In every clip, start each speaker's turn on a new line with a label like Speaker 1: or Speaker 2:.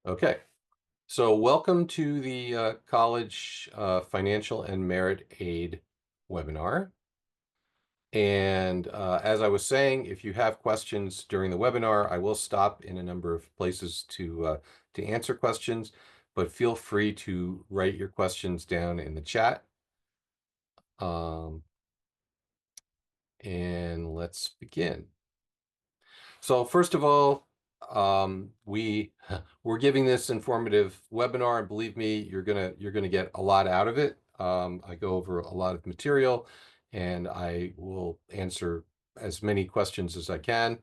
Speaker 1: Okay, so welcome to the College Financial and Merit Aid webinar. And as I was saying, if you have questions during the webinar, I will stop in a number of places to answer questions, but feel free to write your questions down in the chat. Um, and let's begin. So first of all, we're giving this informative webinar, and believe me, you're gonna get a lot out of it. I go over a lot of material, and I will answer as many questions as I can.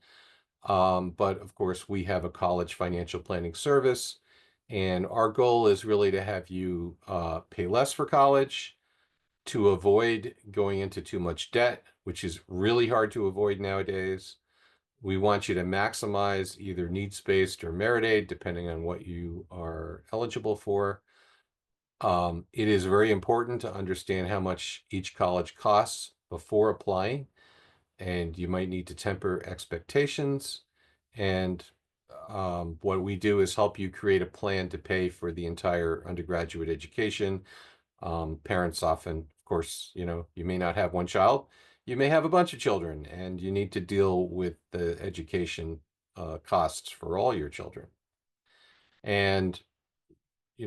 Speaker 1: But of course, we have a college financial planning service, and our goal is really to have you pay less for college, to avoid going into too much debt, which is really hard to avoid nowadays. We want you to maximize either needs-based or merit aid, depending on what you are eligible for. It is very important to understand how much each college costs before applying, and you might need to temper expectations. And what we do is help you create a plan to pay for the entire undergraduate education. Parents often, of course, you may not have one child, you may have a bunch of children, and you need to deal with the education costs for all your children. And, we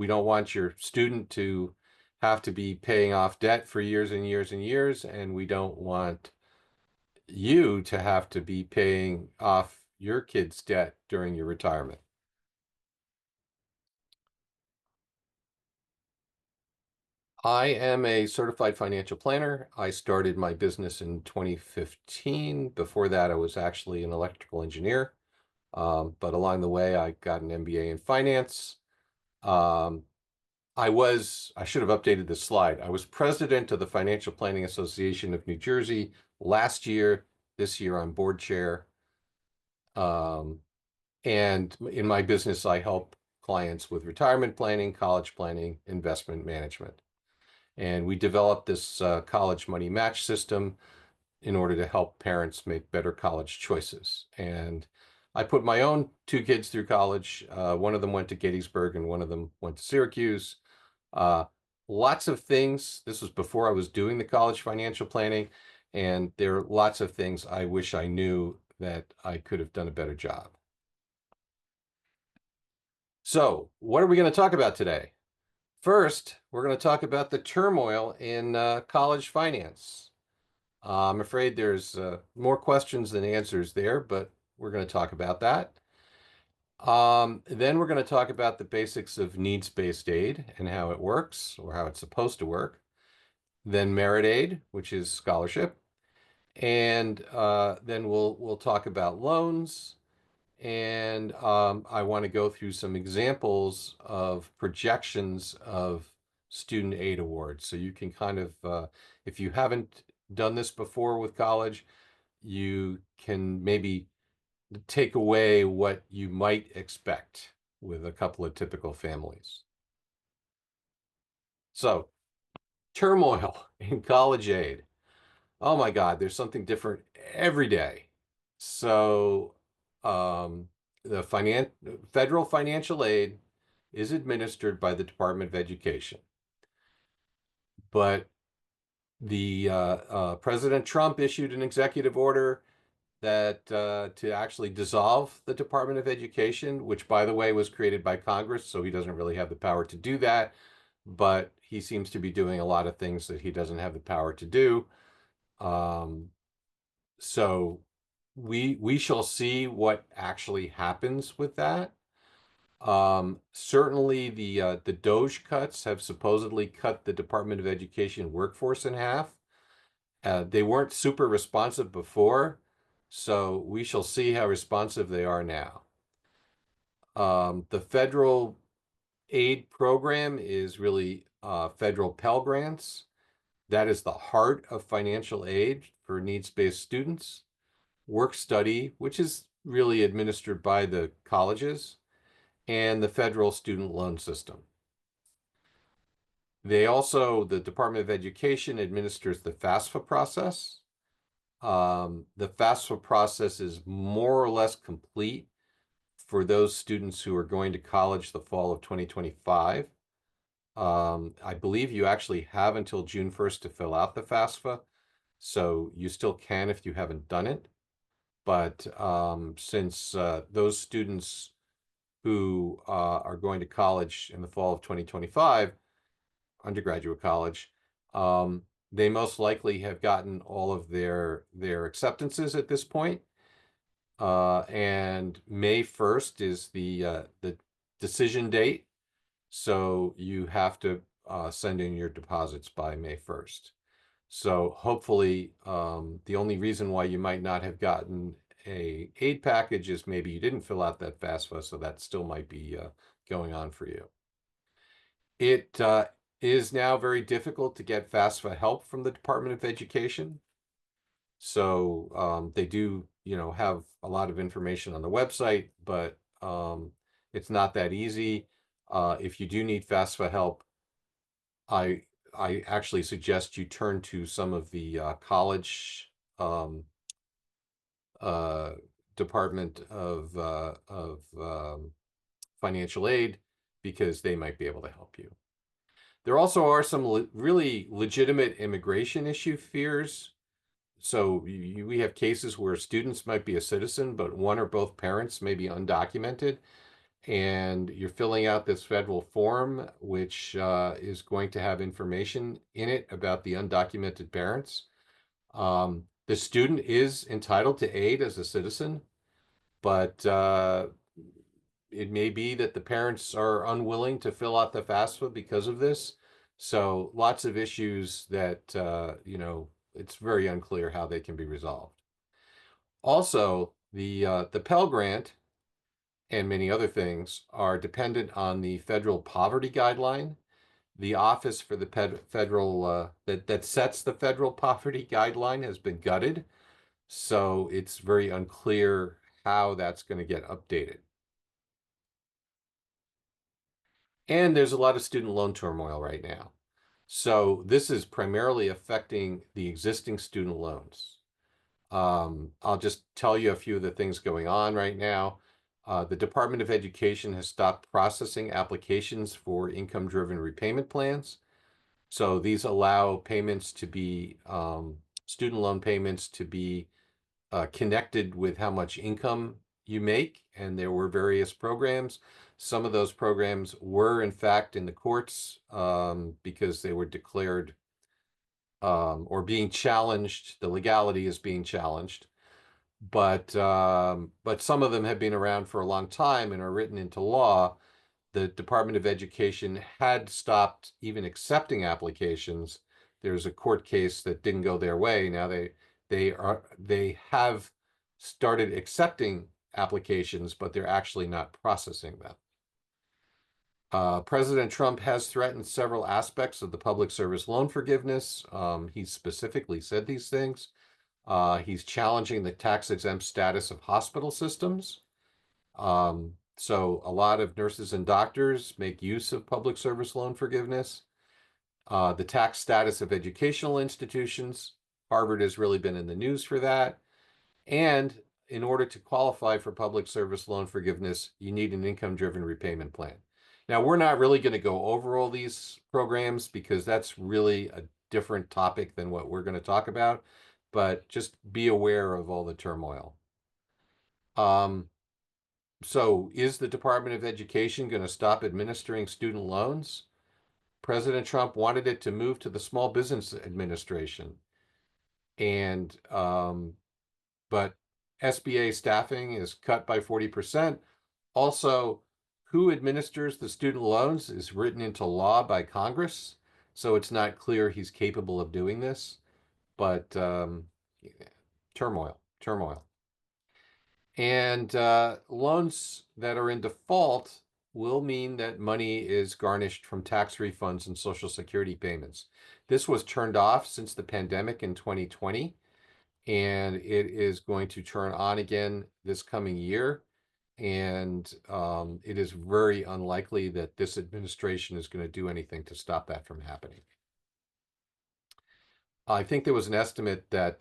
Speaker 1: don't want your student to have to be paying off debt for years and years and years, and we don't want you to have to be paying off your kid's debt during your retirement. I am a certified financial planner. I started my business in 2015. Before that, I was actually an electrical engineer. But along the way, I got an MBA in finance. Um, I should have updated this slide. I was president of the Financial Planning Association of New Jersey last year. This year, I'm board chair. Um, and in my business, I help clients with retirement planning, college planning, investment management. And we developed this college money match system in order to help parents make better college choices. And I put my own two kids through college. One of them went to Gettysburg and one of them went to Syracuse. Uh, Lots of things. This was before I was doing the college financial planning. And there are lots of things I wish I knew that I could have done a better job. So, what are we going to talk about today? First, we're going to talk about the turmoil in college finance. I'm afraid there's more questions than answers there, but we're going to talk about that. Then we're going to talk about the basics of needs-based aid and how it works, or how it's supposed to work. Then merit aid, which is scholarship, and then we'll talk about loans. And I want to go through some examples of projections of student aid awards. So you can kind of, if you haven't done this before with college, you can maybe take away what you might expect with a couple of typical families. So, turmoil in college aid. Oh my God, there's something different every day. So, the federal financial aid is administered by the Department of Education, but the President Trump issued an executive order that to actually dissolve the Department of Education, which, by the way, was created by Congress, so he doesn't really have the power to do that. But he seems to be doing a lot of things that he doesn't have the power to do. Um, so we shall see what actually happens with that. Certainly the Doge cuts have supposedly cut the Department of Education workforce in half. They weren't super responsive before, so we shall see how responsive they are now. The federal aid program is really federal Pell Grants. That is the heart of financial aid for needs-based students. Work study, which is really administered by the colleges, and the federal student loan system. The Department of Education administers the FAFSA process. The FAFSA process is more or less complete for those students who are going to college the fall of 2025. I believe you actually have until June 1st to fill out the FAFSA, so you still can if you haven't done it. But since those students who are going to college in the fall of 2025, undergraduate college, they most likely have gotten all of their acceptances at this point. And May 1st is the decision date. So you have to send in your deposits by May 1st. So hopefully, the only reason why you might not have gotten a aid package is maybe you didn't fill out that FAFSA, so that still might be going on for you. It is now very difficult to get FAFSA help from the Department of Education. So they do, have a lot of information on the website, but it's not that easy. If you do need FAFSA help, I actually suggest you turn to some of the college Department of Financial Aid, because they might be able to help you. There also are some really legitimate immigration issue fears. So we have cases where students might be a citizen, but one or both parents may be undocumented, and you're filling out this federal form, which is going to have information in it about the undocumented parents. The student is entitled to aid as a citizen, but it may be that the parents are unwilling to fill out the FAFSA because of this. So lots of issues that, it's very unclear how they can be resolved. Also, the Pell Grant and many other things are dependent on the federal poverty guideline. The office for the federal that sets the federal poverty guideline has been gutted, so it's very unclear how that's going to get updated. And there's a lot of student loan turmoil right now. So this is primarily affecting the existing student loans. I'll just tell you a few of the things going on right now. The Department of Education has stopped processing applications for income-driven repayment plans. So these allow payments to be, student loan payments to be connected with how much income you make. And there were various programs. Some of those programs were, in fact, in the courts because they were declared or being challenged. The legality is being challenged. But some of them have been around for a long time and are written into law. The Department of Education had stopped even accepting applications. There's a court case that didn't go their way. Now they have started accepting applications, but they're actually not processing them. President Trump has threatened several aspects of the public service loan forgiveness. He specifically said these things. He's challenging the tax-exempt status of hospital systems. So a lot of nurses and doctors make use of public service loan forgiveness. The tax status of educational institutions. Harvard has really been in the news for that. And in order to qualify for public service loan forgiveness, you need an income-driven repayment plan. Now, we're not really going to go over all these programs because that's really a different topic than what we're going to talk about, but just be aware of all the turmoil. So is the Department of Education going to stop administering student loans? President Trump wanted it to move to the Small Business Administration. And but SBA staffing is cut by 40%. Also, who administers the student loans is written into law by Congress, so it's not clear he's capable of doing this. But turmoil. And loans that are in default will mean that money is garnished from tax refunds and Social Security payments. This was turned off since the pandemic in 2020, and it is going to turn on again this coming year. And it is very unlikely that this administration is going to do anything to stop that from happening. I think there was an estimate that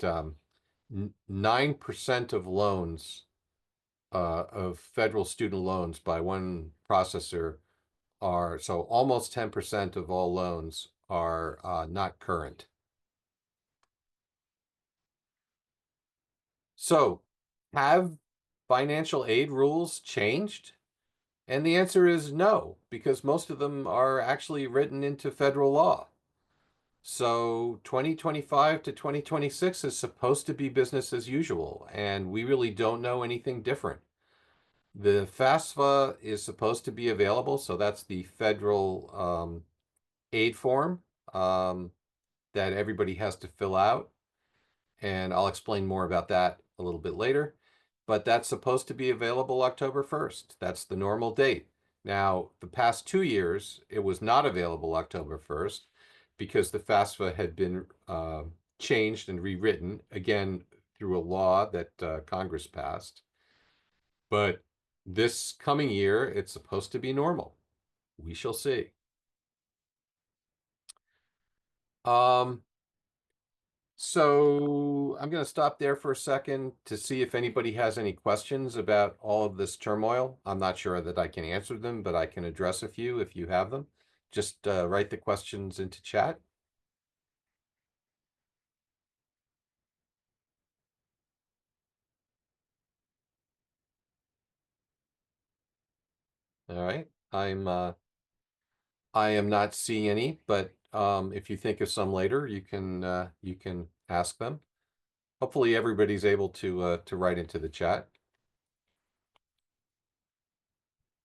Speaker 1: 9% of loans of federal student loans by one processor are, so almost 10% of all loans are not current. So, have financial aid rules changed? And the answer is no, because most of them are actually written into federal law. So 2025 to 2026 is supposed to be business as usual, and we really don't know anything different. The FAFSA is supposed to be available, so that's the federal aid form that everybody has to fill out. And I'll explain more about that a little bit later. But that's supposed to be available October 1st. That's the normal date. Now, the past 2 years, it was not available October 1st because the FAFSA had been changed and rewritten, again, through a law that Congress passed. But this coming year, it's supposed to be normal. We shall see. Um, So I'm going to stop there for a second to see if anybody has any questions about all of this turmoil. I'm not sure that I can answer them, but I can address a few if you have them. Just write the questions into chat. All right. I am not seeing any, but if you think of some later, you can ask them. Hopefully everybody's able to write into the chat.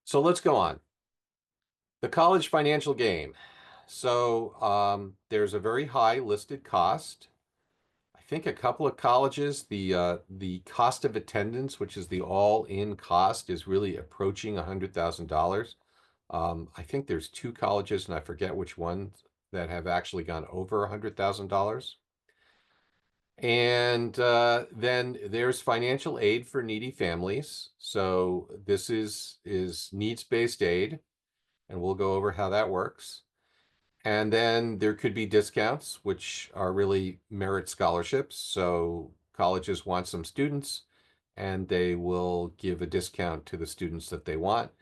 Speaker 1: So let's go on. The college financial game. So there's a very high listed cost. I think a couple of colleges, the cost of attendance, which is the all-in cost, is really approaching $100,000. I think there's two colleges, and I forget which ones, that have actually gone over $100,000. And then there's financial aid for needy families. So this is needs-based aid, and we'll go over how that works. And then there could be discounts, which are really merit scholarships. So colleges want some students, and they will give a discount to the students that they want.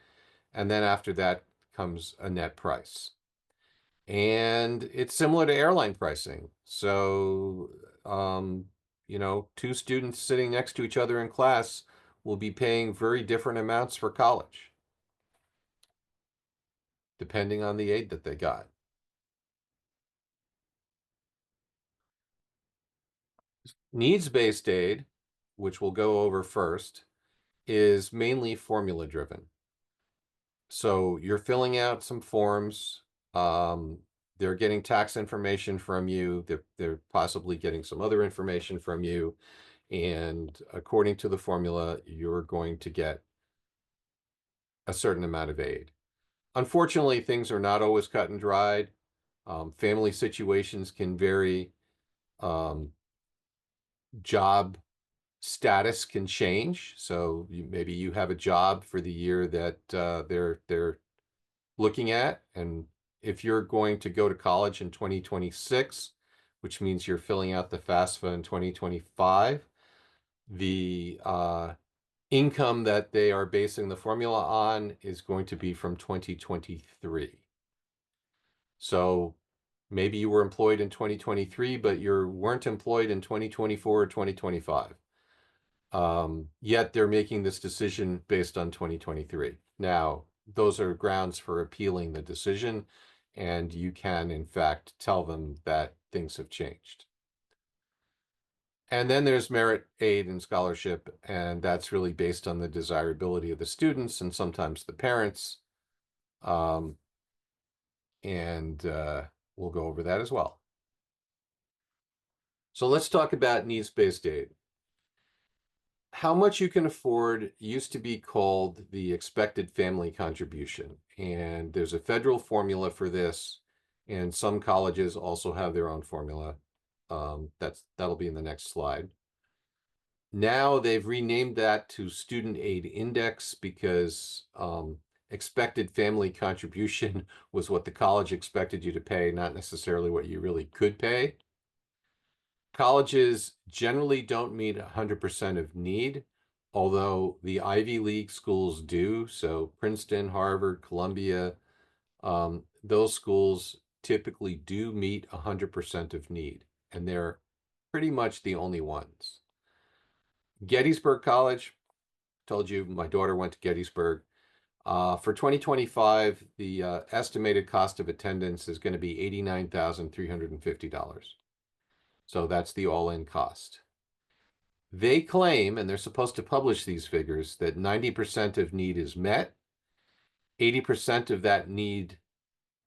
Speaker 1: And then after that comes a net price. And it's similar to airline pricing. So, two students sitting next to each other in class will be paying very different amounts for college, depending on the aid that they got. Needs-based aid, which we'll go over first, is mainly formula driven. So you're filling out some forms. They're getting tax information from you. They're possibly getting some other information from you. And according to the formula, you're going to get a certain amount of aid. Unfortunately, things are not always cut and dried. Family situations can vary. Job status can change. So maybe you have a job for the year that they're looking at, and if you're going to go to college in 2026, which means you're filling out the FAFSA in 2025, the income that they are basing the formula on is going to be from 2023. So maybe you were employed in 2023, but you weren't employed in 2024 or 2025. Yet they're making this decision based on 2023. Now, those are grounds for appealing the decision, and you can, in fact, tell them that things have changed. And then there's merit aid and scholarship, and that's really based on the desirability of the students and sometimes the parents. Um, and we'll go over that as well. So let's talk about needs-based aid. How much you can afford used to be called the expected family contribution. And there's a federal formula for this, and some colleges also have their own formula. That'll be in the next slide. Now they've renamed that to Student Aid Index because expected family contribution was what the college expected you to pay, not necessarily what you really could pay. Colleges generally don't meet 100% of need. although the Ivy League schools do, so Princeton, Harvard, Columbia, those schools typically do meet 100% of need, and they're pretty much the only ones. Gettysburg College, told you my daughter went to Gettysburg. For 2025, the estimated cost of attendance is going to be $89,350. So that's the all-in cost. They claim, and they're supposed to publish these figures, that 90% of need is met. 80% of that need,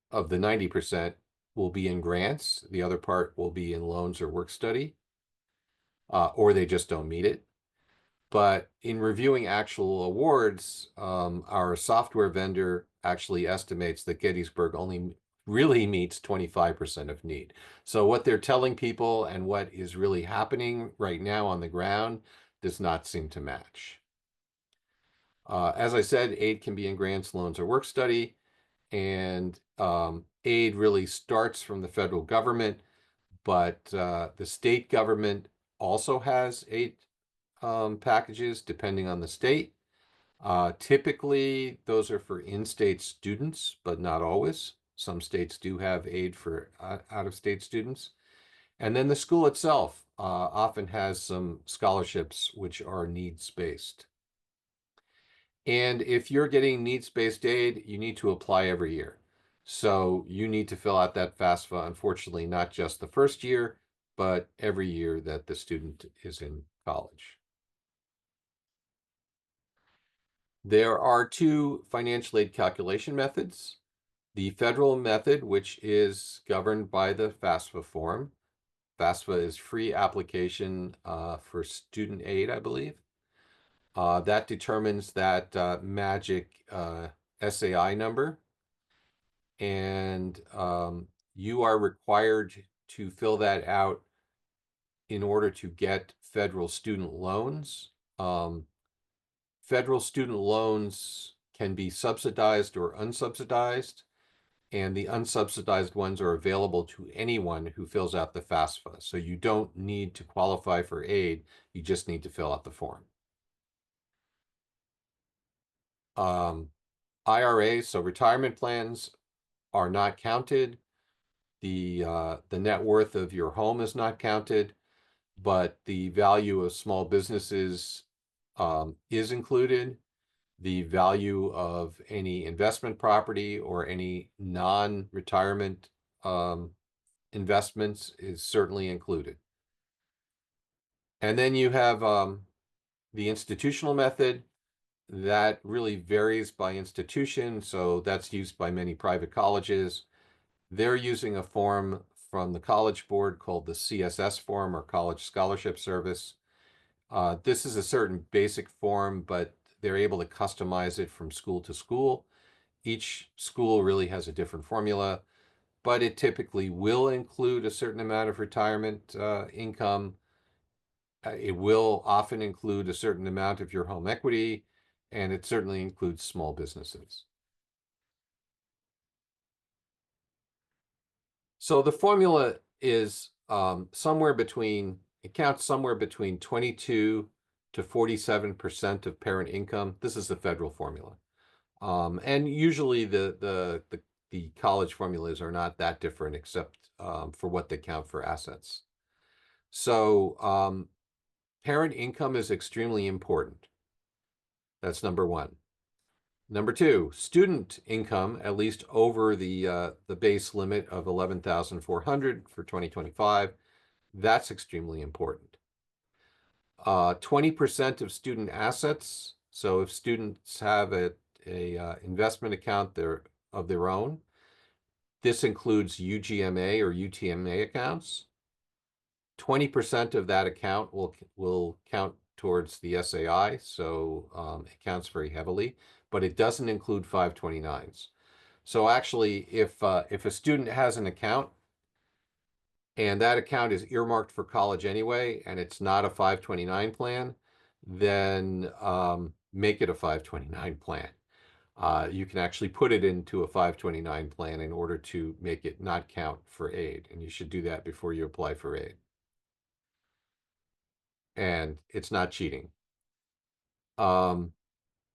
Speaker 1: of the 90%, will be in grants. The other part will be in loans or work study, or they just don't meet it. But in reviewing actual awards, our software vendor actually estimates that Gettysburg only really meets 25% of need. So what they're telling people and what is really happening right now on the ground does not seem to match. As I said, aid can be in grants, loans, or work study, and aid really starts from the federal government, but the state government also has aid packages depending on the state. Typically, those are for in-state students, but not always. Some states do have aid for out-of-state students. And then the school itself often has some scholarships which are needs-based. And if you're getting needs-based aid, you need to apply every year. So you need to fill out that FAFSA, unfortunately, not just the first year, but every year that the student is in college. There are two financial aid calculation methods. The federal method, which is governed by the FAFSA form. FAFSA is free application for student aid, I believe. That determines that magic SAI number. And you are required to fill that out in order to get federal student loans. Federal student loans can be subsidized or unsubsidized, and the unsubsidized ones are available to anyone who fills out the FAFSA. So you don't need to qualify for aid, you just need to fill out the form. IRAs, so retirement plans, are not counted. The net worth of your home is not counted, but the value of small businesses is included. The value of any investment property or any non-retirement investments is certainly included. And then you have the institutional method. That really varies by institution, so that's used by many private colleges. They're using a form from the College Board called the CSS form, or College Scholarship Service. This is a certain basic form, but they're able to customize it from school to school. Each school really has a different formula, but it typically will include a certain amount of retirement income. It will often include a certain amount of your home equity, and it certainly includes small businesses. So the formula is somewhere between, it counts somewhere between 22 to 47% of parent income. This is the federal formula. And usually the college formulas are not that different, except for what they count for assets. So parent income is extremely important. That's number one. Number two, student income, at least over the base limit of 11,400 for 2025. That's extremely important. 20% of student assets. So if students have a investment account of their own, this includes UGMA or UTMA accounts. 20% of that account will count towards the SAI, so it counts very heavily, but it doesn't include 529s. So actually, if a student has an account and that account is earmarked for college anyway, and it's not a 529 plan, then make it a 529 plan. You can actually put it into a 529 plan in order to make it not count for aid, and you should do that before you apply for aid. And it's not cheating. Um,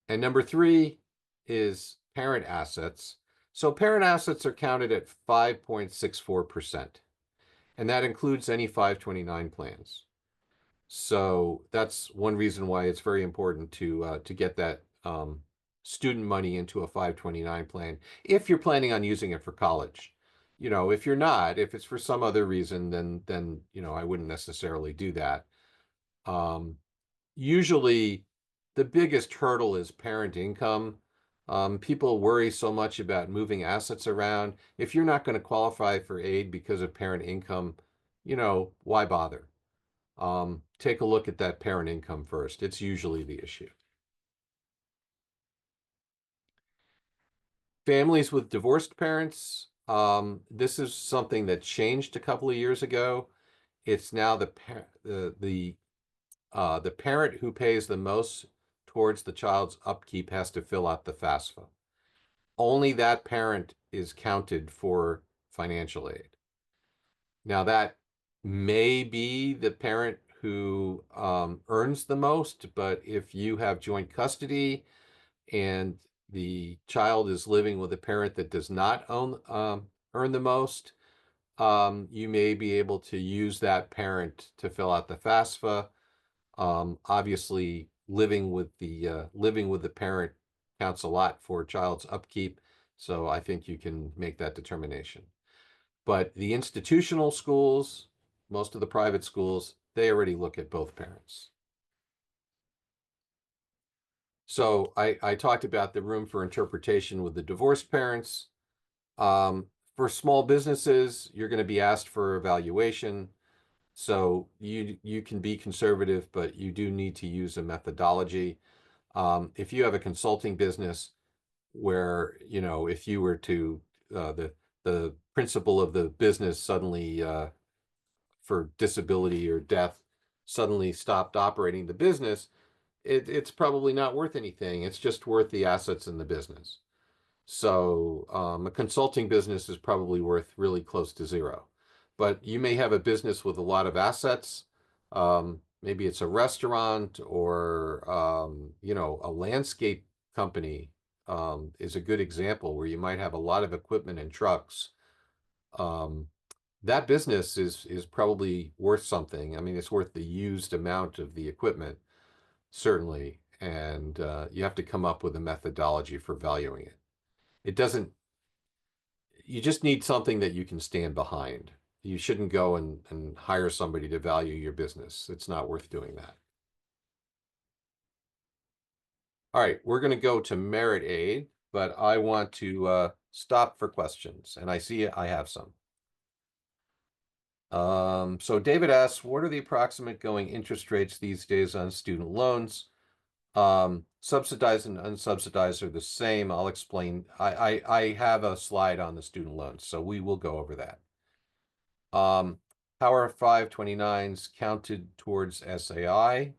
Speaker 1: and number three is parent assets. So parent assets are counted at 5.64%, and that includes any 529 plans. So that's one reason why it's very important to get that student money into a 529 plan if you're planning on using it for college. If you're not, if it's for some other reason, then I wouldn't necessarily do that. Um, Usually, the biggest hurdle is parent income. People worry so much about moving assets around. If you're not going to qualify for aid because of parent income, why bother? Take a look at that parent income first. It's usually the issue. Families with divorced parents, this is something that changed a couple of years ago. It's now the parent who pays the most towards the child's upkeep has to fill out the FAFSA. Only that parent is counted for financial aid. Now, that may be the parent who earns the most, but if you have joint custody and the child is living with a parent that does not earn the most, you may be able to use that parent to fill out the FAFSA. Obviously, living with the parent counts a lot for a child's upkeep, so I think you can make that determination. But the institutional schools, most of the private schools, they already look at both parents. So I talked about the room for interpretation with the divorced parents. For small businesses, you're going to be asked for evaluation. So you can be conservative, but you do need to use a methodology. If you have a consulting business where, if you were to, the principal of the business suddenly, for disability or death, suddenly stopped operating the business, it's probably not worth anything. It's just worth the assets in the business. So a consulting business is probably worth really close to zero. But you may have a business with a lot of assets. Maybe it's a restaurant or a landscape company is a good example where you might have a lot of equipment and trucks. Um, that business is probably worth something. I mean, it's worth the used amount of the equipment, certainly, and you have to come up with a methodology for valuing it. It doesn't, you just need something that you can stand behind. You shouldn't go and hire somebody to value your business. It's not worth doing that. All right, we're going to go to merit aid, but I want to stop for questions, and I see I have some. So David asks, what are the approximate going interest rates these days on student loans? Subsidized and unsubsidized are the same. I'll explain. I have a slide on the student loans, so we will go over that. How are 529s counted towards SAI?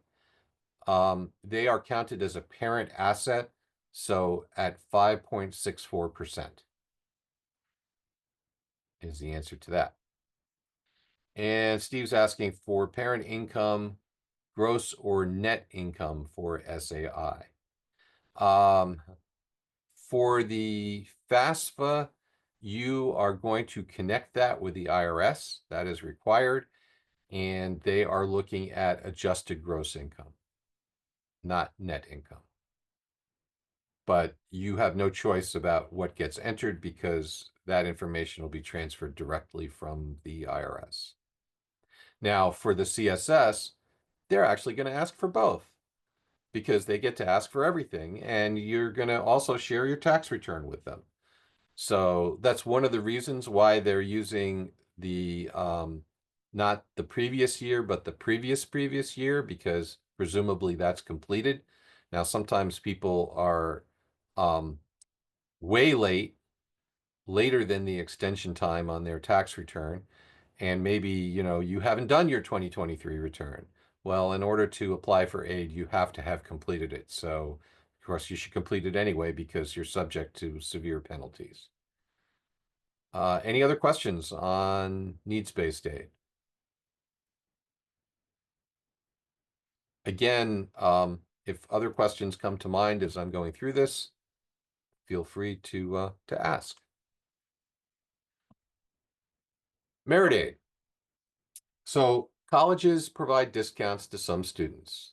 Speaker 1: They are counted as a parent asset, so at 5.64% is the answer to that. And Steve's asking for parent income, gross or net income for SAI. For the FAFSA, you are going to connect that with the IRS. That is required. And they are looking at adjusted gross income, not net income. But you have no choice about what gets entered because that information will be transferred directly from the IRS. Now, for the CSS, they're actually going to ask for both because they get to ask for everything, and you're going to also share your tax return with them. So that's one of the reasons why they're using the not the previous year, but the previous year, because presumably that's completed. Now, sometimes people are way later than the extension time on their tax return, and maybe, you haven't done your 2023 return. Well, in order to apply for aid, you have to have completed it. So, of course, you should complete it anyway because you're subject to severe penalties. Any other questions on needs-based aid? Again, If other questions come to mind as I'm going through this, feel free to ask. Merit aid. So colleges provide discounts to some students.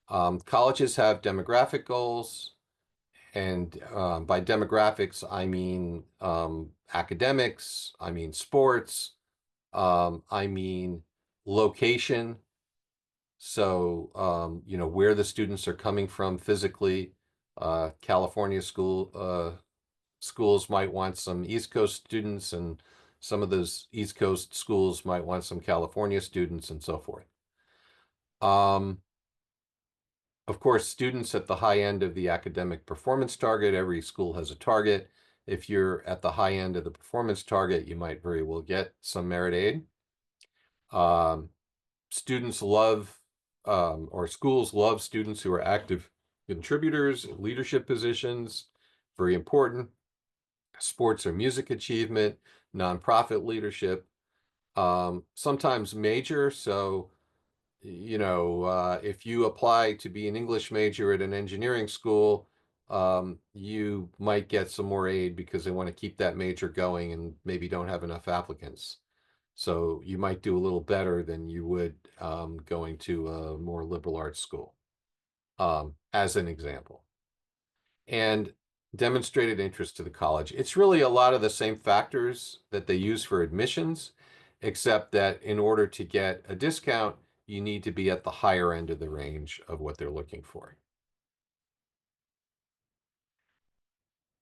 Speaker 1: Colleges have demographic goals, and by demographics, I mean academics, I mean sports, I mean location. So, where the students are coming from physically. California schools might want some East Coast students, and some of those East Coast schools might want some California students, and so forth. Um, of course, students at the high end of the academic performance target, every school has a target. If you're at the high end of the performance target, you might very well get some merit aid. Um, Students love, or schools love students who are active contributors, leadership positions, very important. Sports or music achievement, nonprofit leadership, sometimes major. So, if you apply to be an English major at an engineering school, you might get some more aid because they want to keep that major going and maybe don't have enough applicants. So you might do a little better than you would going to a more liberal arts school, as an example. And demonstrated interest to the college. It's really a lot of the same factors that they use for admissions, except that in order to get a discount, you need to be at the higher end of the range of what they're looking for.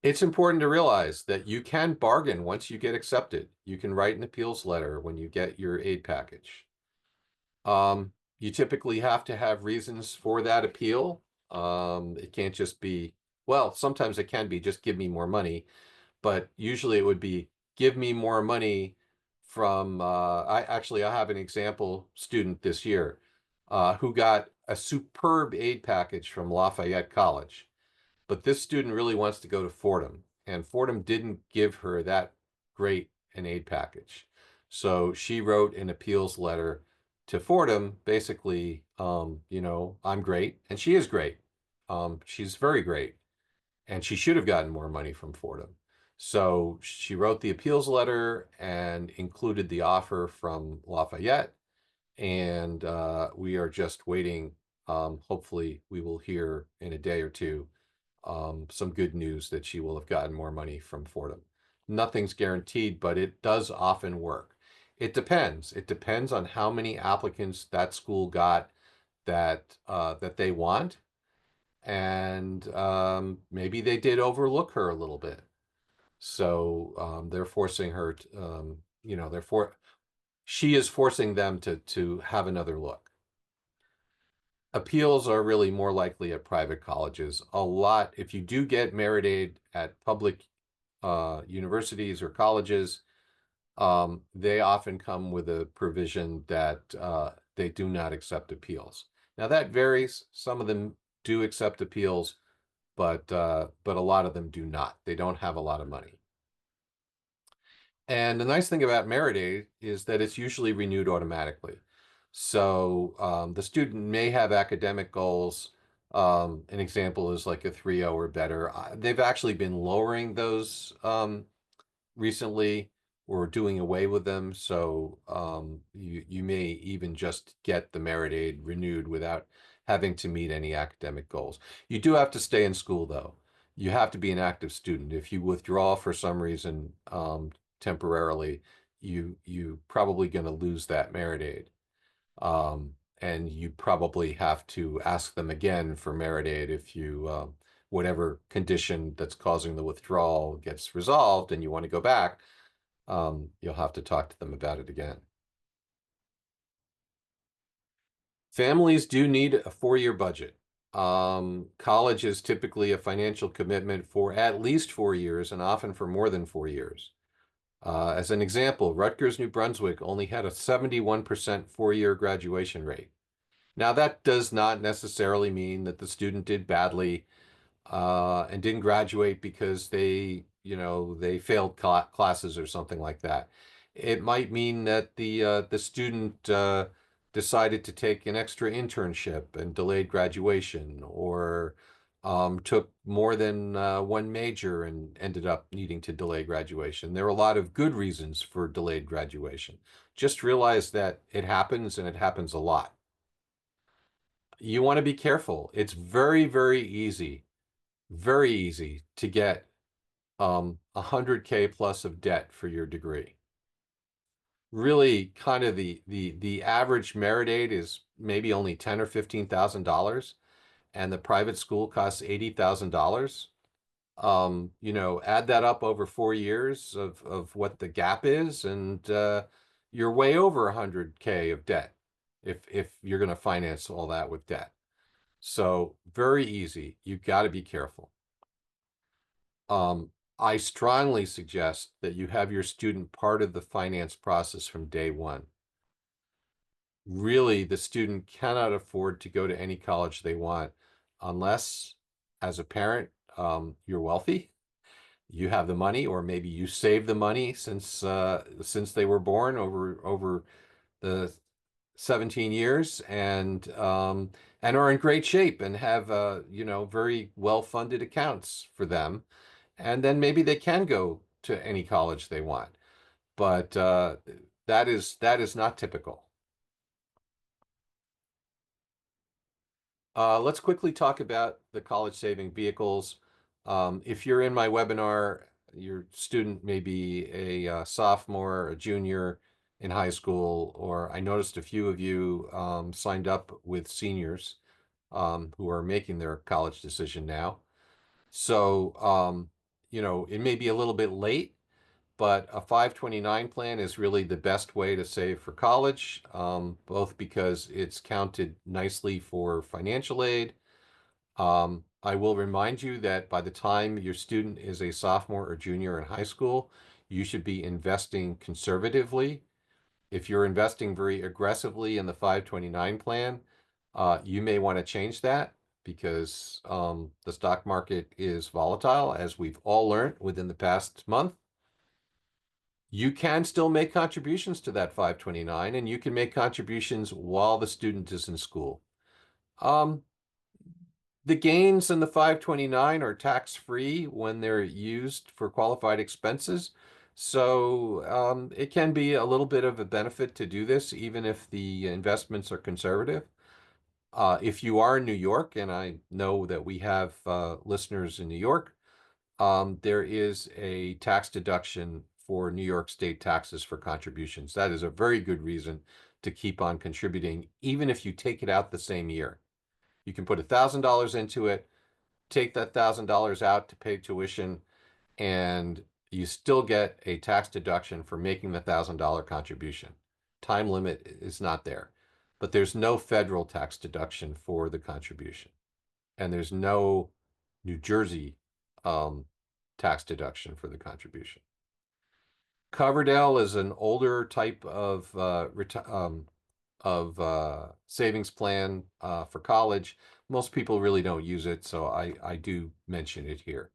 Speaker 1: It's important to realize that you can bargain once you get accepted. You can write an appeals letter when you get your aid package. You typically have to have reasons for that appeal. It can't just be, well, sometimes it can be just give me more money, but usually it would be give me more money from, I have an example student this year who got a superb aid package from Lafayette College. But this student really wants to go to Fordham, and Fordham didn't give her that great an aid package. So she wrote an appeals letter to Fordham, basically, I'm great, and she is great. She's very great, and she should have gotten more money from Fordham. So she wrote the appeals letter and included the offer from Lafayette, and we are just waiting. Hopefully, we will hear in a day or two some good news that she will have gotten more money from Fordham. Nothing's guaranteed, but it does often work. It depends. It depends on how many applicants that school got that they want, and maybe they did overlook her a little bit. So they're forcing her to, she is forcing them to have another look. Appeals are really more likely at private colleges. A lot, if you do get merit aid at public universities or colleges, they often come with a provision that they do not accept appeals. Now that varies. Some of them do accept appeals, but a lot of them do not. They don't have a lot of money. And the nice thing about merit aid is that it's usually renewed automatically. So the student may have academic goals. An example is like a 3.0 or better. They've actually been lowering those recently or doing away with them. So you may even just get the merit aid renewed without having to meet any academic goals. You do have to stay in school, though. You have to be an active student. If you withdraw for some reason temporarily, you probably going to lose that merit aid. And you probably have to ask them again for merit aid if whatever condition that's causing the withdrawal gets resolved and you want to go back, you'll have to talk to them about it again. Families do need a 4-year budget. College is typically a financial commitment for at least 4 years and often for more than 4 years. As an example, Rutgers, New Brunswick only had a 71% 4-year graduation rate. Now, that does not necessarily mean that the student did badly and didn't graduate because they failed classes or something like that. It might mean that the student decided to take an extra internship and delayed graduation, or took more than one major and ended up needing to delay graduation. There are a lot of good reasons for delayed graduation. Just realize that it happens and it happens a lot. You want to be careful. It's very easy to get 100K plus of debt for your degree. Really, kind of the average merit aid is maybe only $10 or $15,000, and the private school costs $80,000. Add that up over 4 years of what the gap is, and you're way over 100K of debt if you're going to finance all that with debt. So very easy. You got to be careful. I strongly suggest that you have your student part of the finance process from day one. Really, the student cannot afford to go to any college they want unless, as a parent, you're wealthy, you have the money, or maybe you save the money since they were born over the 17 years, and are in great shape and have very well-funded accounts for them, and then maybe they can go to any college they want. But that is not typical. Let's quickly talk about the college saving vehicles. If you're in my webinar, your student may be a sophomore, a junior in high school, or I noticed a few of you signed up with seniors who are making their college decision now. So, it may be a little bit late, but a 529 plan is really the best way to save for college, both because it's counted nicely for financial aid. I will remind you that by the time your student is a sophomore or junior in high school, you should be investing conservatively. If you're investing very aggressively in the 529 plan, you may want to change that because the stock market is volatile, as we've all learned within the past month. You can still make contributions to that 529, and you can make contributions while the student is in school. The gains in the 529 are tax-free when they're used for qualified expenses. So it can be a little bit of a benefit to do this, even if the investments are conservative. If you are in New York, and I know that we have listeners in New York, there is a tax deduction for New York state taxes for contributions. That is a very good reason to keep on contributing, even if you take it out the same year. You can put $1,000 into it, take that $1,000 out to pay tuition, and you still get a tax deduction for making the $1,000 contribution. Time limit is not there, but there's no federal tax deduction for the contribution, and there's no New Jersey tax deduction for the contribution. Coverdell is an older type of savings plan for college. Most people really don't use it, so I do mention it here.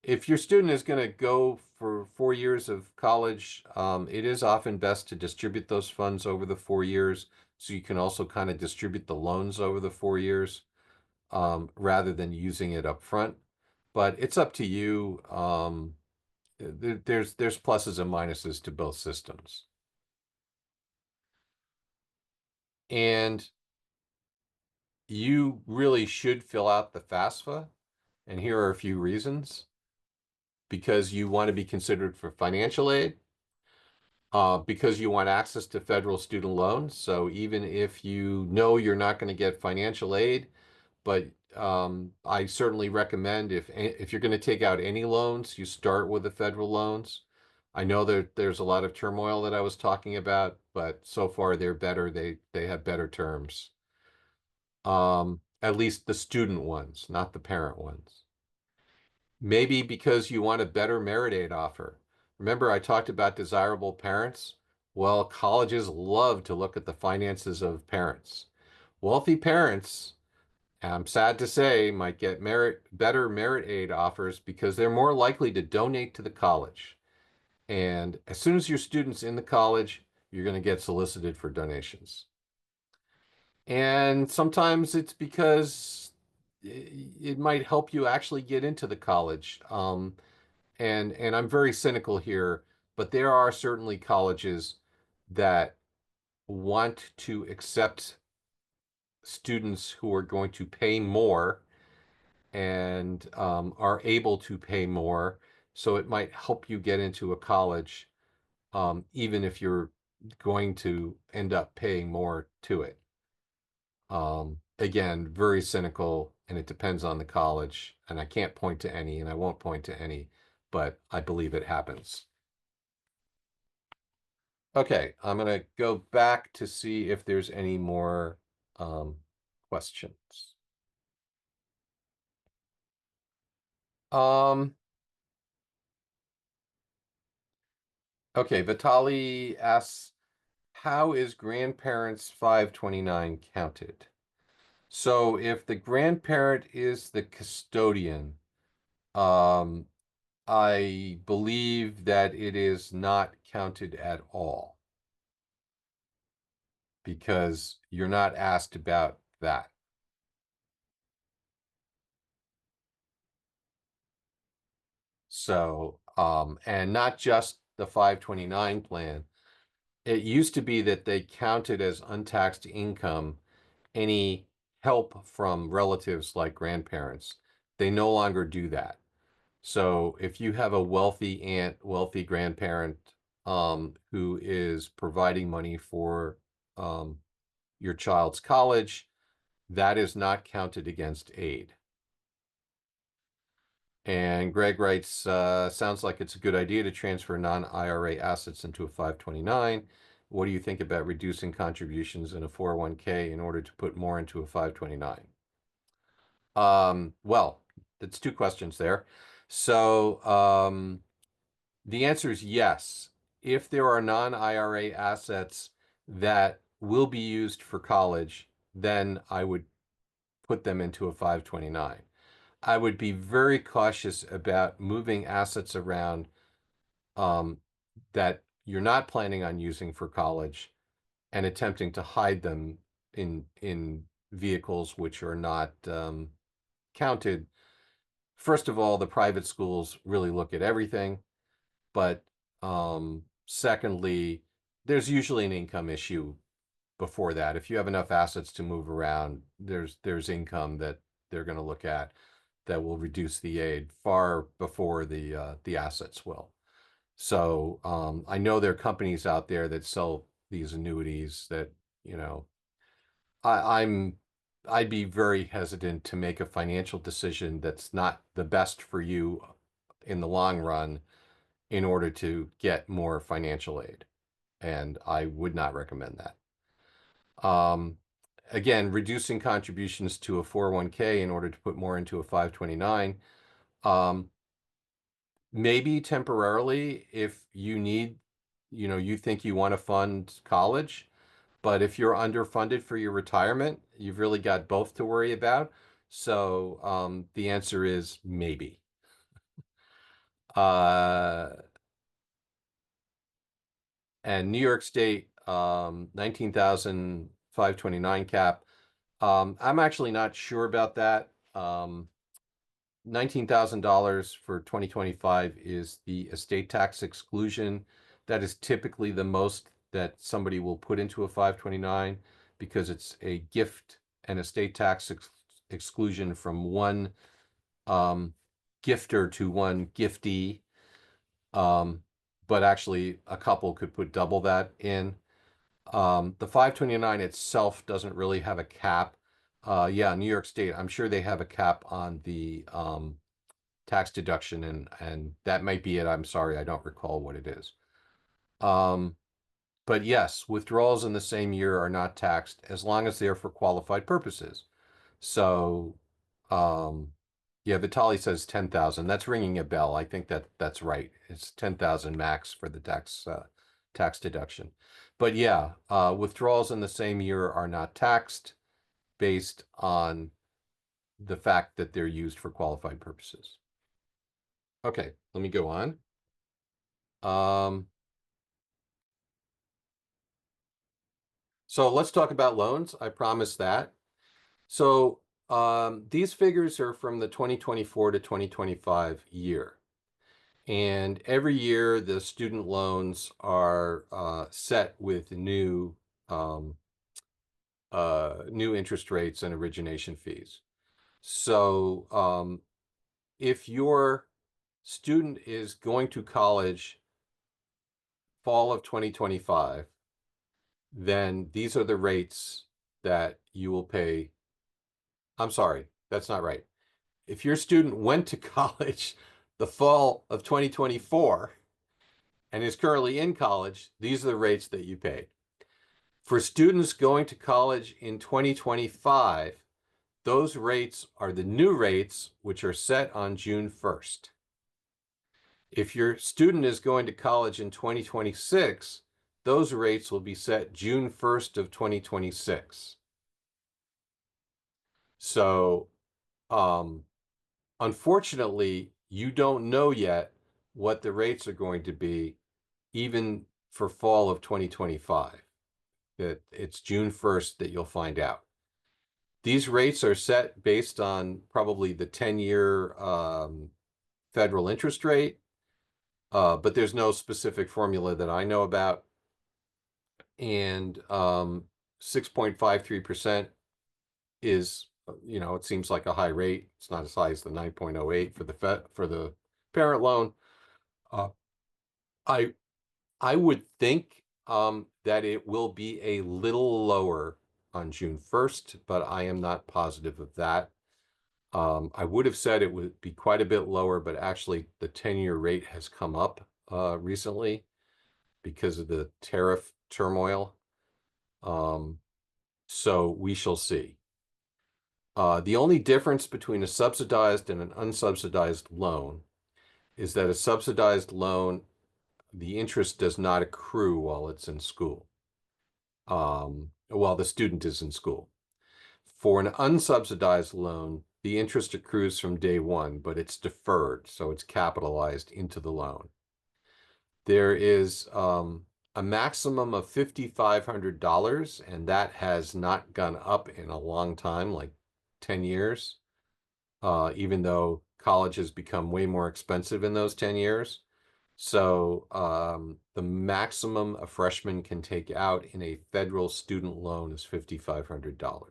Speaker 1: If your student is going to go for 4 years of college, it is often best to distribute those funds over the 4 years, so you can also kind of distribute the loans over the 4 years rather than using it up front. But it's up to you. There's pluses and minuses to both systems. And you really should fill out the FAFSA. And here are a few reasons. Because you want to be considered for financial aid, because you want access to federal student loans. So even if you know you're not going to get financial aid, but I certainly recommend if you're going to take out any loans, you start with the federal loans. I know that there's a lot of turmoil that I was talking about, but so far they're better. They have better terms. At least the student ones, not the parent ones. Maybe because you want a better merit aid offer. Remember, I talked about desirable parents? Well, colleges love to look at the finances of parents. Wealthy parents, I'm sad to say, might get better merit aid offers because they're more likely to donate to the college. And as soon as your student's in the college, you're going to get solicited for donations. And sometimes it's because it might help you actually get into the college. And I'm very cynical here, but there are certainly colleges that want to accept students who are going to pay more and are able to pay more. So it might help you get into a college, even if you're going to end up paying more to it. Again, very cynical, and it depends on the college. And I can't point to any, and I won't point to any, but I believe it happens. Okay, I'm going to go back to see if there's any more questions. Um, okay, Vitali asks, how is grandparents 529 counted? So if the grandparent is the custodian, um, I believe that it is not counted at all because you're not asked about that. So, and not just the 529 plan. It used to be that they counted as untaxed income any help from relatives like grandparents. They no longer do that. So if you have a wealthy aunt, wealthy grandparent, who is providing money for your child's college, that is not counted against aid. And Greg writes, sounds like it's a good idea to transfer non-IRA assets into a 529. What do you think about reducing contributions in a 401k in order to put more into a 529? Well, that's two questions there. So the answer is yes. If there are non-IRA assets that will be used for college, then I would put them into a 529. I would be very cautious about moving assets around um, that you're not planning on using for college and attempting to hide them in vehicles which are not counted. First of all, the private schools really look at everything, but secondly, there's usually an income issue before that. If you have enough assets to move around, there's income that they're going to look at that will reduce the aid far before the assets will. So I know there are companies out there that sell these annuities that, you know, I'm I'd be very hesitant to make a financial decision that's not the best for you in the long run in order to get more financial aid. And I would not recommend that. Um, Again, reducing contributions to a 401k in order to put more into a 529. Maybe temporarily if you need, you think you want to fund college, but if you're underfunded for your retirement, you've really got both to worry about. So the answer is maybe. Uh, and New York State, 19,529 cap. I'm actually not sure about that. $19,000 for 2025 is the estate tax exclusion. That is typically the most that somebody will put into a 529 because it's a gift and estate tax exclusion from one gifter to one giftee. But actually, a couple could put double that in. The 529 itself doesn't really have a cap. Yeah, New York State, I'm sure they have a cap on the tax deduction, and that might be it. I'm sorry, I don't recall what it is. But yes, withdrawals in the same year are not taxed as long as they're for qualified purposes. So, yeah, Vitali says 10,000. That's ringing a bell. I think that's right. It's 10,000 max for the tax deduction. But yeah, withdrawals in the same year are not taxed based on the fact that they're used for qualified purposes. Okay, let me go on. Um, So let's talk about loans. I promise that. So these figures are from the 2024 to 2025 year. And every year the student loans are set with um, new interest rates and origination fees. So if your student is going to college fall of 2025, then these are the rates that you will pay. I'm sorry, that's not right. If your student went to college the fall of 2024 and is currently in college, these are the rates that you paid. For students going to college in 2025, those rates are the new rates, which are set on June 1st. If your student is going to college in 2026, those rates will be set June 1st of 2026. So, unfortunately, you don't know yet what the rates are going to be, even for fall of 2025. That it's June 1st that you'll find out. These rates are set based on probably the 10-year federal interest rate, but there's no specific formula that I know about. And 6.53% is, it seems like a high rate. It's not as high as the 9.08 for the parent loan. Uh, I I would think that it will be a little lower on June 1st, but I am not positive of that. I would have said it would be quite a bit lower, but actually the 10-year rate has come up recently because of the tariff turmoil. Um, so we shall see. The only difference between a subsidized and an unsubsidized loan is that a subsidized loan, the interest does not accrue while it's in school, while the student is in school. For an unsubsidized loan, the interest accrues from day one, but it's deferred, so it's capitalized into the loan. There is a maximum of $5,500, and that has not gone up in a long time, like 10 years, even though college has become way more expensive in those 10 years. So the maximum a freshman can take out in a federal student loan is $5,500.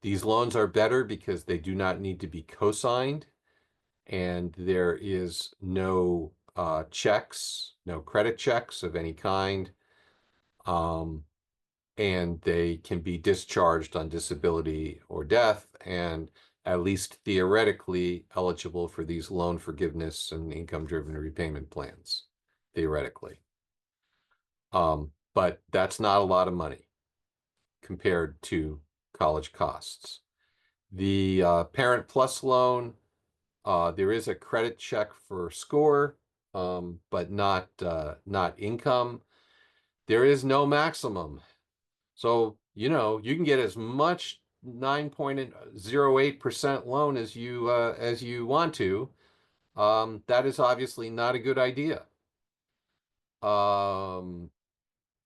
Speaker 1: These loans are better because they do not need to be co-signed, and there is no checks, no credit checks of any kind, and they can be discharged on disability or death, and at least theoretically eligible for these loan forgiveness and income-driven repayment plans, theoretically. But that's not a lot of money compared to college costs. The Parent Plus loan, there is a credit check for score, but not income. There is no maximum. So, you can get as much 9.08% loan as you want to. That is obviously not a good idea.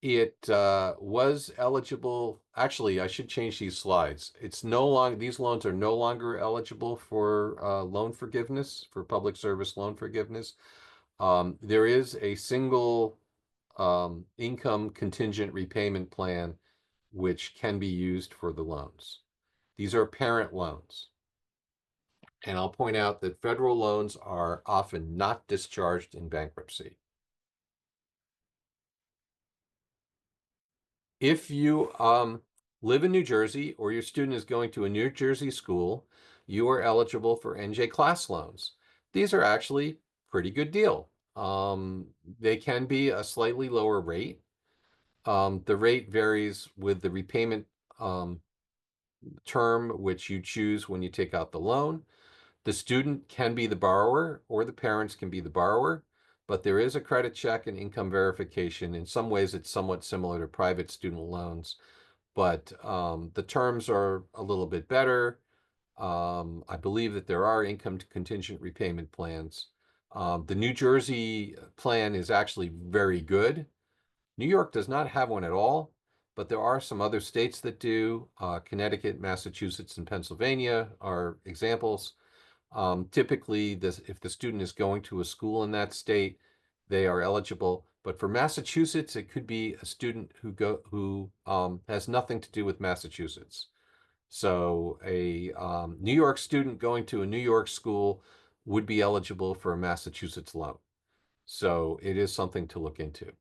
Speaker 1: It was eligible. Actually, I should change these slides. It's no longer, these loans are no longer eligible for loan forgiveness, for public service loan forgiveness. There is a single income contingent repayment plan which can be used for the loans. These are parent loans. And I'll point out that federal loans are often not discharged in bankruptcy. If you live in New Jersey or your student is going to a New Jersey school, you are eligible for NJ class loans. These are actually pretty good deal. They can be a slightly lower rate. The rate varies with the repayment term which you choose when you take out the loan. The student can be the borrower or the parents can be the borrower, but there is a credit check and income verification. In some ways, it's somewhat similar to private student loans, but the terms are a little bit better. I believe that there are income contingent repayment plans. The New Jersey plan is actually very good. New York does not have one at all, but there are some other states that do. Connecticut, Massachusetts, and Pennsylvania are examples. Typically, if the student is going to a school in that state, they are eligible. But for Massachusetts, it could be a student who has nothing to do with Massachusetts. So a New York student going to a New York school would be eligible for a Massachusetts loan. So it is something to look into.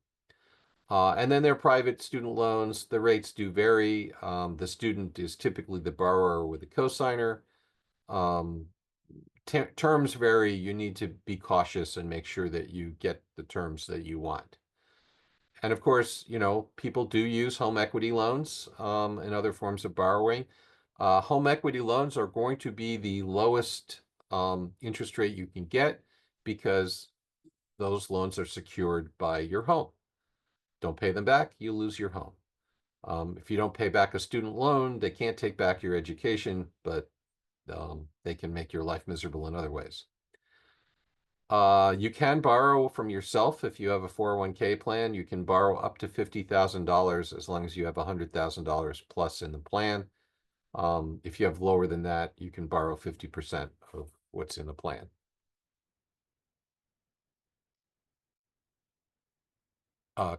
Speaker 1: And then there are private student loans. The rates do vary. The student is typically the borrower with a cosigner. Um, Terms vary. You need to be cautious and make sure that you get the terms that you want. And of course, people do use home equity loans and other forms of borrowing. Home equity loans are going to be the lowest interest rate you can get because those loans are secured by your home. Don't pay them back, you lose your home. If you don't pay back a student loan, they can't take back your education, but they can make your life miserable in other ways. You can borrow from yourself if you have a 401k plan. You can borrow up to $50,000 as long as you have $100,000 plus in the plan. If you have lower than that, you can borrow 50% of what's in the plan.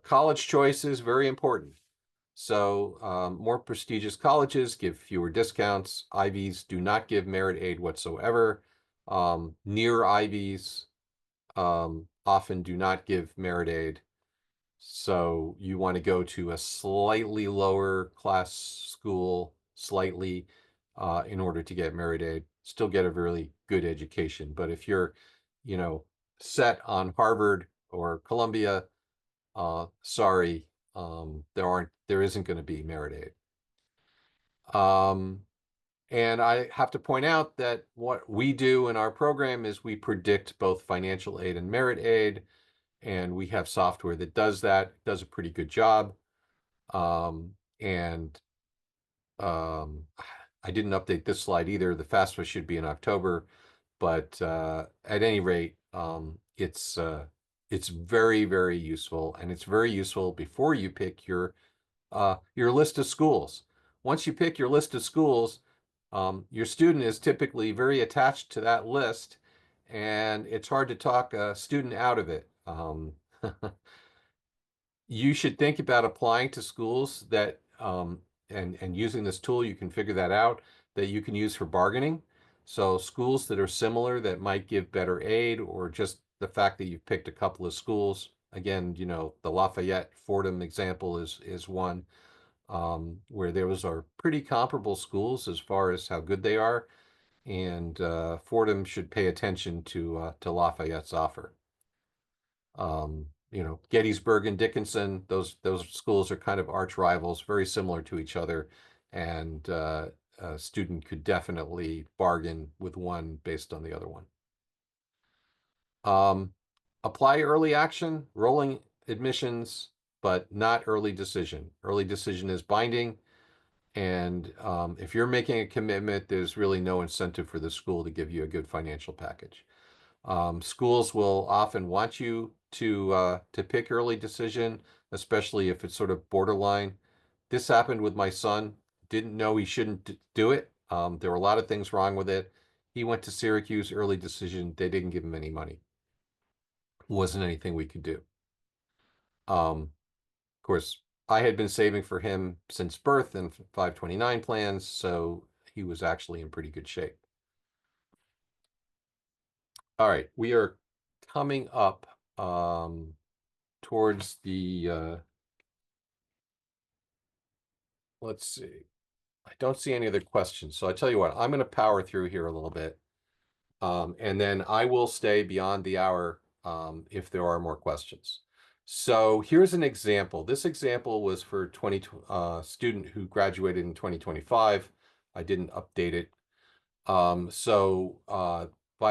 Speaker 1: College choice is very important. So more prestigious colleges give fewer discounts. Ivies do not give merit aid whatsoever. Near Ivies often do not give merit aid. So you want to go to a slightly lower class school, slightly, in order to get merit aid. Still get a really good education. But if you're, you know, set on Harvard or Columbia, sorry, there isn't going to be merit aid. And I have to point out that what we do in our program is we predict both financial aid and merit aid, and we have software that does that, does a pretty good job. And I didn't update this slide either. The FAFSA should be in October, but at any rate, it's very, very useful, and it's very useful before you pick your list of schools. Once you pick your list of schools, your student is typically very attached to that list, and it's hard to talk a student out of it. You should think about applying to schools that, and using this tool, you can figure that out, that you can use for bargaining. So schools that are similar that might give better aid, or just the fact that you've picked a couple of schools. Again, the Lafayette Fordham example is one where those are pretty comparable schools as far as how good they are, and Fordham should pay attention to Lafayette's offer. Gettysburg and Dickinson, those schools are kind of arch rivals, very similar to each other, and a student could definitely bargain with one based on the other one. Apply early action, rolling admissions, but not early decision. Early decision is binding, and if you're making a commitment, there's really no incentive for the school to give you a good financial package. Schools will often want you to pick early decision, especially if it's sort of borderline. This happened with my son. Didn't know he shouldn't do it. There were a lot of things wrong with it. He went to Syracuse, early decision. They didn't give him any money. Wasn't anything we could do. Of course, I had been saving for him since birth in 529 plans, so he was actually in pretty good shape. All right, we are coming up towards the, let's see. I don't see any other questions. So I tell you what, I'm going to power through here a little bit. And then I will stay beyond the hour if there are more questions. So here's an example. This example was for student who graduated in 2025. I didn't update it. By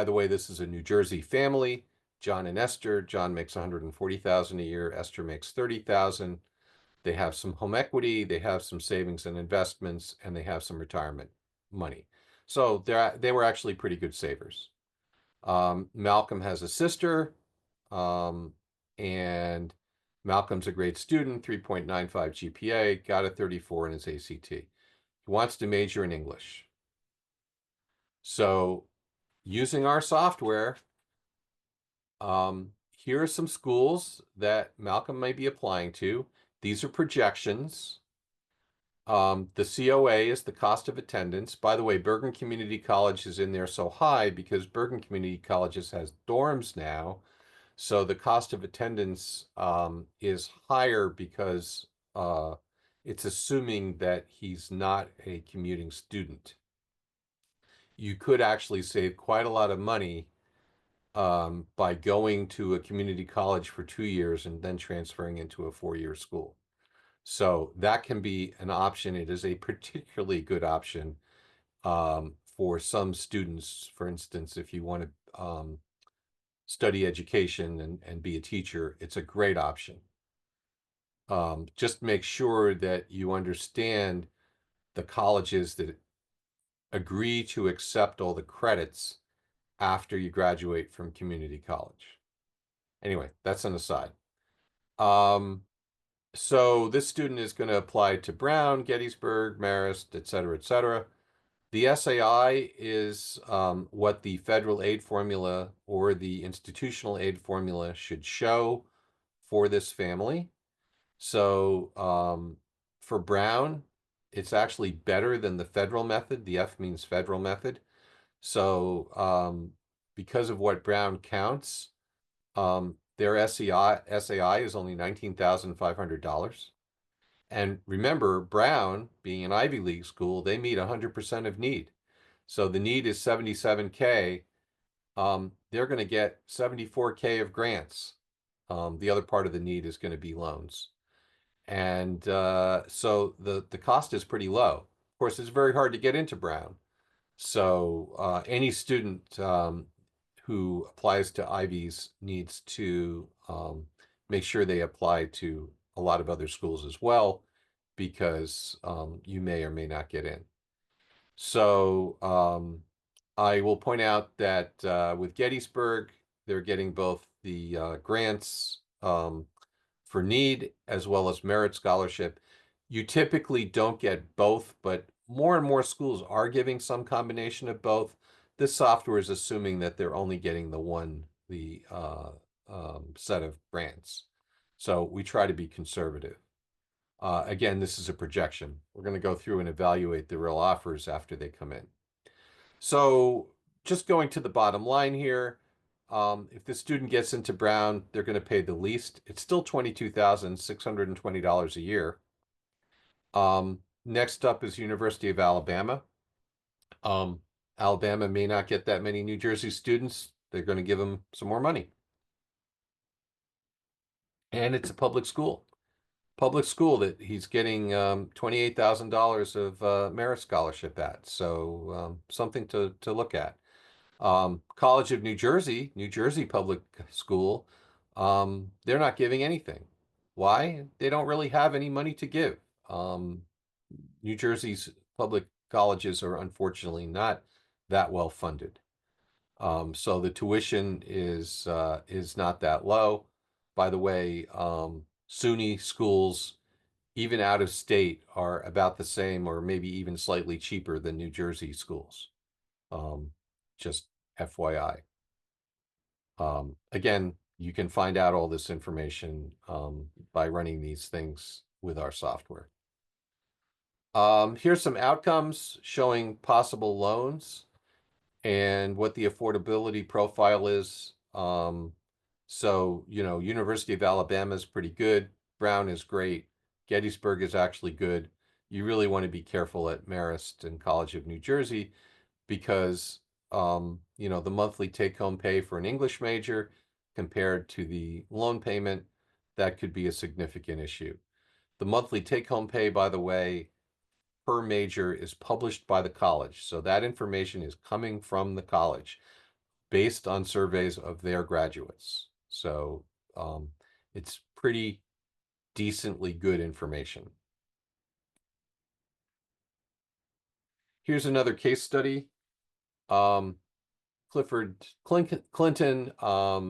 Speaker 1: the way, this is a New Jersey family, John and Esther. John makes $140,000 a year. Esther makes $30,000. They have some home equity, they have some savings and investments, and they have some retirement money. So they were actually pretty good savers. Malcolm has a sister, and Malcolm's a great student, 3.95 GPA, got a 34 in his ACT. He wants to major in English. So using our software, here are some schools that Malcolm may be applying to. These are projections. The COA is the cost of attendance. By the way, Bergen Community College is in there so high because Bergen Community Colleges has dorms now. So the cost of attendance is higher because it's assuming that he's not a commuting student. You could actually save quite a lot of money by going to a community college for 2 years and then transferring into a 4-year school. So that can be an option. It is a particularly good option for some students. For instance, if you want to study education and be a teacher, it's a great option. Just make sure that you understand the colleges that agree to accept all the credits after you graduate from community college. Anyway, that's an aside. So this student is going to apply to Brown, Gettysburg, Marist, et cetera, et cetera. The SAI is what the federal aid formula or the institutional aid formula should show for this family. So for Brown, it's actually better than the federal method. The F means federal method. So because of what Brown counts, their SAI is only $19,500. And remember, Brown, being an Ivy League school, they meet 100% of need. So the need is 77K. They're going to get 74K of grants. The other part of the need is going to be loans. And so the cost is pretty low. Of course, it's very hard to get into Brown. So any student who applies to Ivies needs to make sure they apply to a lot of other schools as well, because you may or may not get in. So I will point out that with Gettysburg, they're getting both the grants for need as well as merit scholarship. You typically don't get both, but more and more schools are giving some combination of both. This software is assuming that they're only getting the set of grants. So we try to be conservative. Again, this is a projection. We're going to go through and evaluate the real offers after they come in. So just going to the bottom line here, if the student gets into Brown, they're going to pay the least. It's still $22,620 a year. Next up is University of Alabama. Alabama may not get that many New Jersey students. They're going to give them some more money. And it's a public school. Public school that he's getting $28,000 of merit scholarship at. So something to look at. College of New Jersey Public School, they're not giving anything. Why? They don't really have any money to give. New Jersey's public colleges are unfortunately not that well funded. So the tuition is not that low. By the way, SUNY schools, even out of state, are about the same or maybe even slightly cheaper than New Jersey schools. Just FYI. Again, you can find out all this information by running these things with our software. Here's some outcomes showing possible loans and what the affordability profile is. So, University of Alabama is pretty good. Brown is great. Gettysburg is actually good. You really want to be careful at Marist and College of New Jersey because, the monthly take-home pay for an English major compared to the loan payment, that could be a significant issue. The monthly take-home pay, by the way, per major is published by the college. So that information is coming from the college based on surveys of their graduates. So it's pretty decently good information. Here's another case study. Clinton.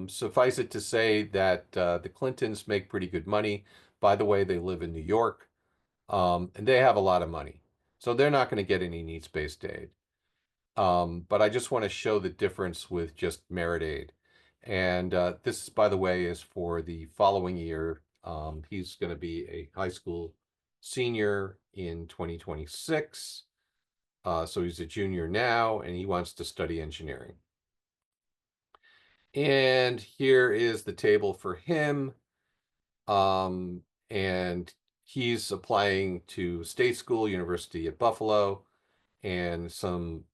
Speaker 1: Suffice it to say that the Clintons make pretty good money. By the way, they live in New York, and they have a lot of money, so they're not going to get any needs-based aid. But I just want to show the difference with just merit aid. And this, by the way, is for the following year. He's going to be a high school senior in 2026. So he's a junior now, and he wants to study engineering. And here is the table for him. And he's applying to state school, University at Buffalo, and some,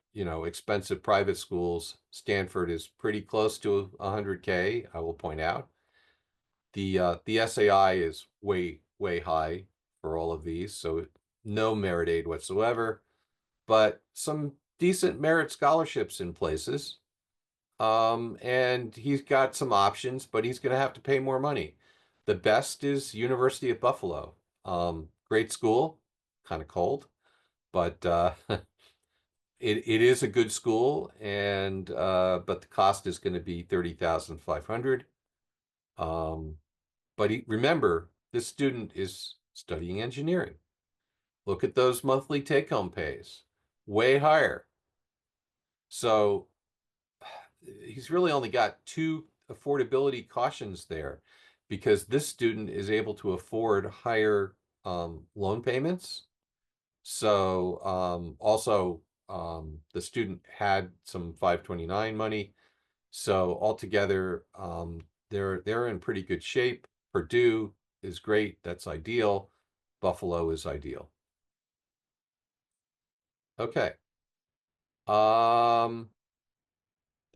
Speaker 1: expensive private schools. Stanford is pretty close to 100K, I will point out. The SAI is way, way high for all of these, so no merit aid whatsoever, but some decent merit scholarships in places. And he's got some options, but he's going to have to pay more money. The best is University of Buffalo. Great school, kind of cold, but it is a good school, and but the cost is going to be 30,500. But remember, this student is studying engineering. Look at those monthly take-home pays, way higher. So he's really only got two affordability cautions there, because this student is able to afford higher loan payments. So also the student had some 529 money. So altogether, they're in pretty good shape. Purdue is great. That's ideal. Buffalo is ideal. Okay.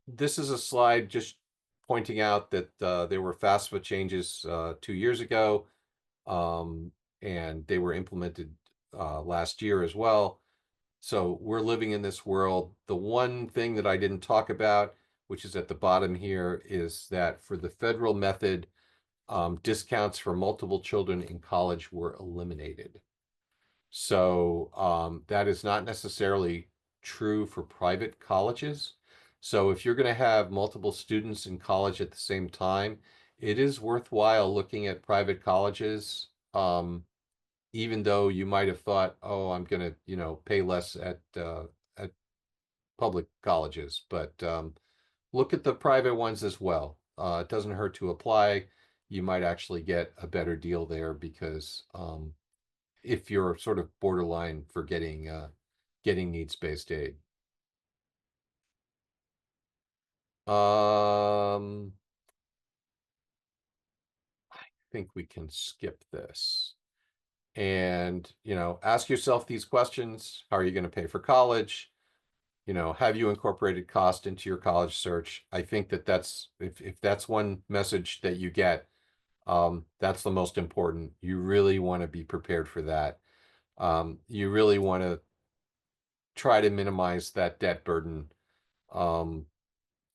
Speaker 1: This is a slide just pointing out that there were FAFSA changes 2 years ago, and they were implemented last year as well. So we're living in this world. The one thing that I didn't talk about, which is at the bottom here, is that for the federal method, discounts for multiple children in college were eliminated. So that is not necessarily true for private colleges. So if you're going to have multiple students in college at the same time, it is worthwhile looking at private colleges, even though you might have thought, oh, I'm going to, pay less at public colleges. But look at the private ones as well. It doesn't hurt to apply. You might actually get a better deal there, because if you're sort of borderline for getting needs-based aid. I think we can skip this. And, ask yourself these questions. How are you going to pay for college? Have you incorporated cost into your college search? I think that if that's one message that you get, that's the most important. You really want to be prepared for that. You really want to try to minimize that debt burden.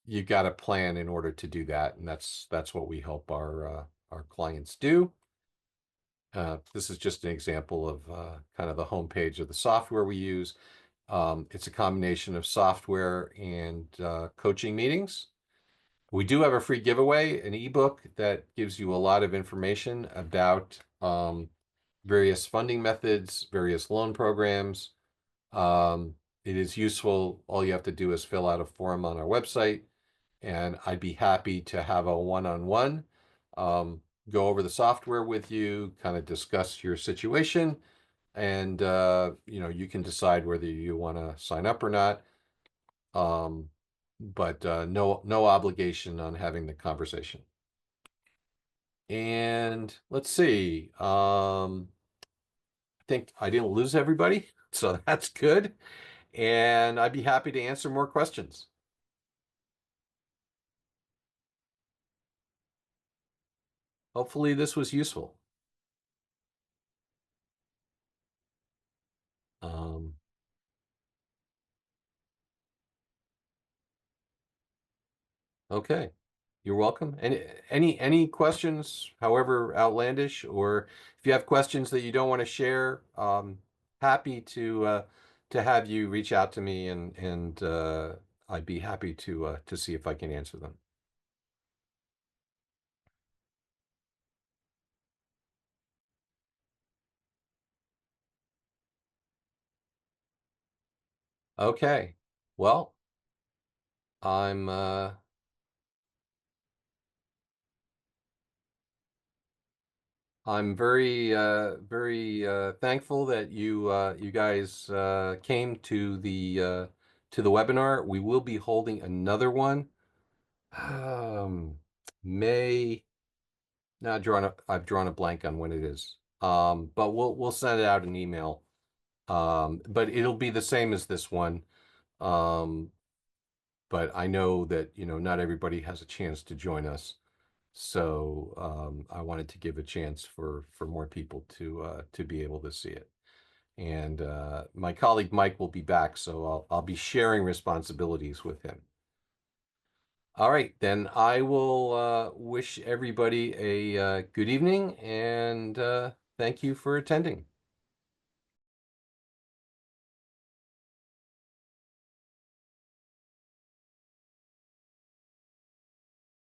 Speaker 1: You got to plan in order to do that, and that's what we help our clients do. This is just an example of kind of the homepage of the software we use. It's a combination of software and coaching meetings. We do have a free giveaway, an ebook that gives you a lot of information about various funding methods, various loan programs. It is useful. All you have to do is fill out a form on our website, and I'd be happy to have a one-on-one, go over the software with you, kind of discuss your situation, and you can decide whether you want to sign up or not. But no obligation on having the conversation. And let's see. I think I didn't lose everybody, so that's good. And I'd be happy to answer more questions. Hopefully this was useful. Um, okay, you're welcome. Any questions, however outlandish, or if you have questions that you don't want to share, happy to have you reach out to me, and I'd be happy to see if I can answer them. Okay. Well, I'm I'm very thankful that you guys came to the webinar. We will be holding another one. Um, May. Now I've drawn a blank on when it is. But we'll send it out an email. But it'll be the same as this one. Um, but I know that, not everybody has a chance to join us. So I wanted to give a chance for more people to be able to see it. And my colleague Mike will be back, so I'll be sharing responsibilities with him. All right, then I will wish everybody a good evening and thank you for attending.